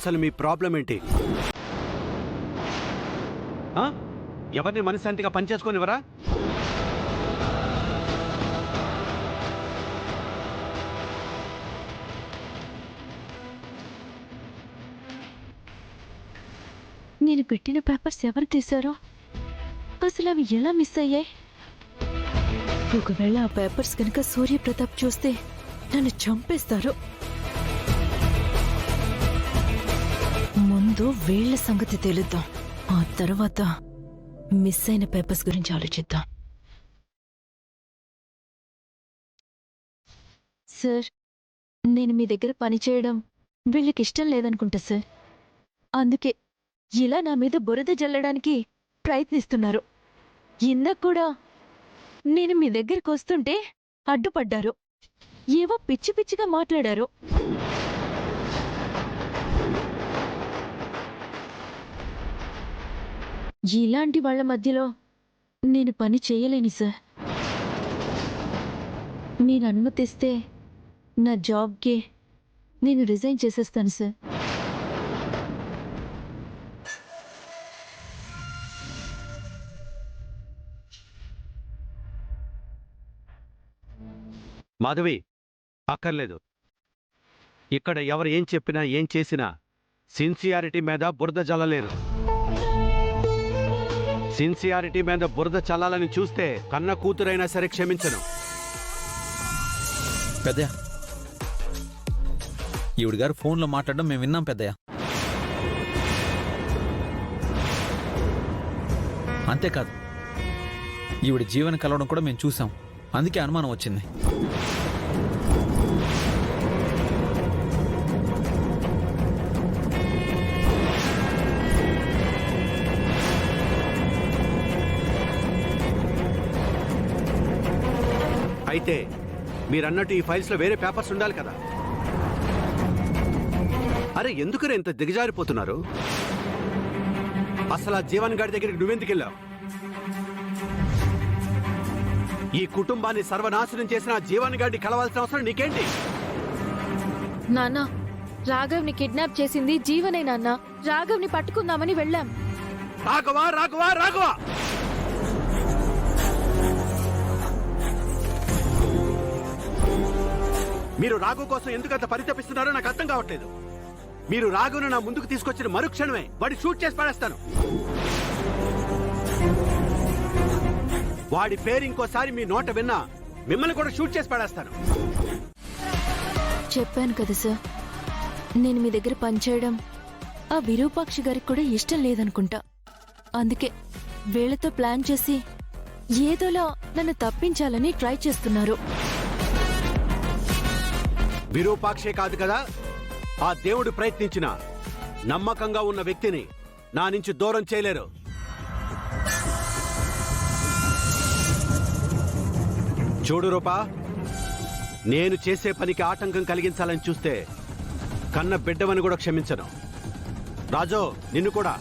అసలు మీ ప్రాబ్లం ఏంటి? ఎవరిని మనశాంతిగా పనిచేసుకొనివరా? నేను పెట్టిన పేపర్స్ ఎవరు తీశారో, అసలు అవి ఎలా మిస్ అయ్యాయి? ఒకవేళ ఆ పేపర్స్ కనుక సూర్యప్రతాప్ చూస్తే నన్ను చంపేస్తారు. ముందు వీళ్ల సంగతి తెలుద్దాం, ఆ తర్వాత మిస్ అయిన పేపర్స్ గురించి ఆలోచిద్దాం. సార్, నేను మీ దగ్గర పనిచేయడం వీళ్ళకి ఇష్టం లేదనుకుంటా సార్. అందుకే ఇలా నా మీద బురద జల్లడానికి ప్రయత్నిస్తున్నారు. ఇందాక కూడా నేను మీ దగ్గరికి వస్తుంటే అడ్డుపడ్డారు, ఏవో పిచ్చి పిచ్చిగా మాట్లాడారు. ఇలాంటి వాళ్ళ మధ్యలో నేను పని చేయలేను సార్. మీరు అనుమతిస్తే నా జాబ్కి నేను రిజైన్ చేసేస్తాను సార్. మాధవి, అక్కర్లేదు. ఇక్కడ ఎవరు ఏం చెప్పినా ఏం చేసినా సిన్సియారిటీ మీద బురద చల్లలేరు. సిన్సియారిటీ మీద బురద చల్లాలని చూస్తే కన్న కూతురైనా సరే క్షమించను. పెద్దయ్య, ఈవిడ గారు ఫోన్లో మాట్లాడడం మేము విన్నాం పెద్దయ్య. అంతేకాదు, ఈవిడ జీవన కలవడం కూడా మేము చూసాం. అందుకే అనుమానం వచ్చింది. అయితే మీరన్నట్టు ఈ ఫైల్స్లో వేరే పేపర్స్ ఉండాలి కదా. అరే, ఎందుకరే ఇంత దిగజారిపోతున్నారు? అసలు ఆ జీవన్ గారి దగ్గరికి నువ్వెందుకు వెళ్ళావు? ఈ కుటుంబాన్ని సర్వనాశనం చేసిన ఆ జీవన్ గారిని కలవాల్సిన అవసరం నీకేంటి? నాన్న, రాఘవ్ని కిడ్నాప్ చేసింది జీవనే నాన్న. రాఘవ్ని పట్టుకుందామని వెళ్ళాం. రాఘవా రాఘవా రాఘవా! మీరు రాఘవ్ కోసం ఎందుకంత పరితపిస్తున్నారో నాకు అర్థం కావట్లేదు. మీరు రాఘవ్ను నా ముందుకు తీసుకొచ్చిన మరుక్షణమే వాడి షూట్ చేసి పడేస్తాను. వాడి పేరు ఇంకోసారి మీ నోట విన్నా మిమ్మల్ని కూడా షూట్ చేసి పడేస్తాను. చెప్పాను కదా సార్, నేను మీ దగ్గర పనిచేయడం ఆ విరూపాక్షి గారికి కూడా ఇష్టం లేదనుకుంటా. అందుకే వీళ్లతో ప్లాన్ చేసి ఏదోలా నన్ను తప్పించాలని ట్రై చేస్తున్నారు. విరూపాక్షే కాదు కదా, ఆ దేవుడు ప్రయత్నించిన నమ్మకంగా ఉన్న వ్యక్తిని నా నుంచి దూరం చేయలేరు. చూడు రూపా, నేను చేసే పనికి ఆటంకం కలిగించాలని చూస్తే కన్న బిడ్డవని కూడా క్షమించను. రాజు, నిన్ను కూడా.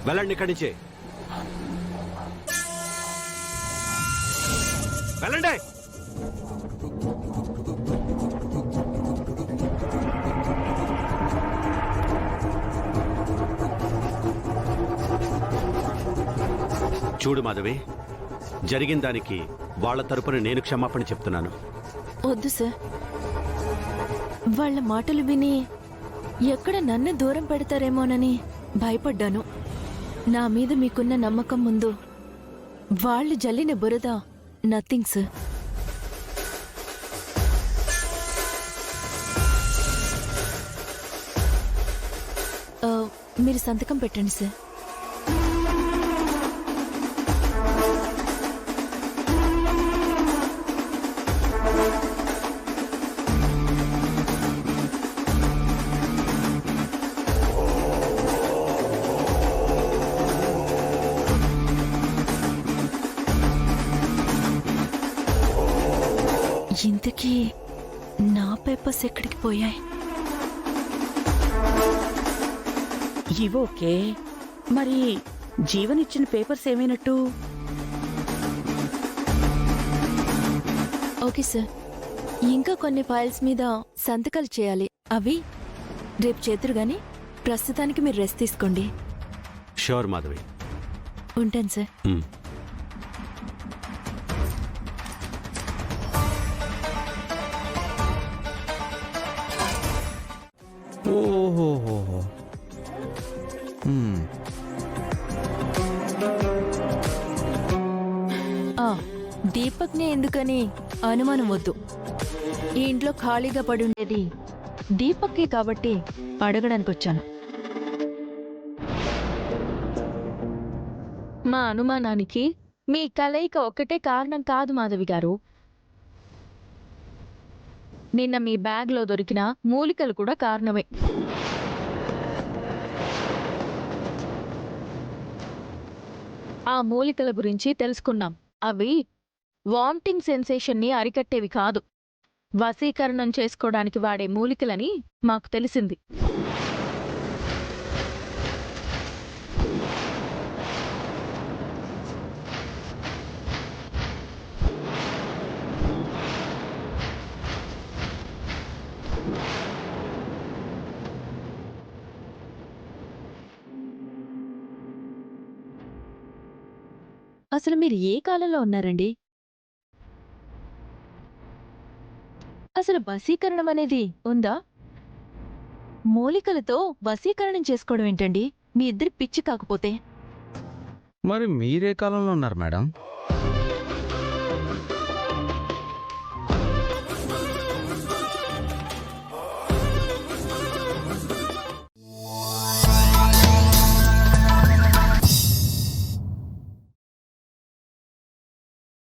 వెళ్ళండి ఇక్కడి నుంచి, వెళ్ళండి. చూడు మాధవి, జరిగిన దానికి వాళ్ల తరపున నేను క్షమాపణ చెప్తున్నాను. వద్దు సార్, వాళ్ళ మాటలు విని ఎక్కడ నన్ను దూరం పెడతారేమోనని భయపడ్డాను. నా మీద మీకున్న నమ్మకం ముందు వాళ్ళు జల్లిన బురద నథింగ్ సార్. మీరు సంతకం పెట్టండి సార్. ఇంతకీ నా పేపర్స్ ఎక్కడికి పోయాయి? ఇవోకే, మరి జీవన్ ఇచ్చిన పేపర్స్ ఏమైనట్టు? ఓకే సార్, ఇంకా కొన్ని ఫైల్స్ మీద సంతకాలు చేయాలి. అవి రేపు చేతురు గాని ప్రస్తుతానికి మీరు రెస్ట్ తీసుకోండి. షూర్ మాధవి. ఉంటాను సార్. ఉమ్. ఓహోహోహో. ఆ, దీపక్నే ఎందుకని అనుమానం వద్దు. ఈ ఇంట్లో ఖాళీగా పడి ఉండేది దీపక్కే కాబట్టి అడగడానికి వచ్చాను. మా అనుమానానికి మీ కలయిక ఒక్కటే కారణం కాదు మాధవి గారు. నిన్న మీ బ్యాగ్లో దొరికిన మూలికలు కూడా కారణమే. ఆ మూలికల గురించి తెలుసుకున్నాం. అవి వామిటింగ్ సెన్సేషన్ని అరికట్టేవి కాదు, వశీకరణం చేసుకోవడానికి వాడే మూలికలని మాకు తెలిసింది. అసలు మీరు ఏ కాలంలో ఉన్నారండి? అసలు వశీకరణం అనేది ఉందా? మూలికలతో వశీకరణం చేసుకోవడం ఏంటండి? మీ ఇద్దరి పిచ్చి కాకపోతే. మరి మీరే కాలంలో ఉన్నారు మేడం?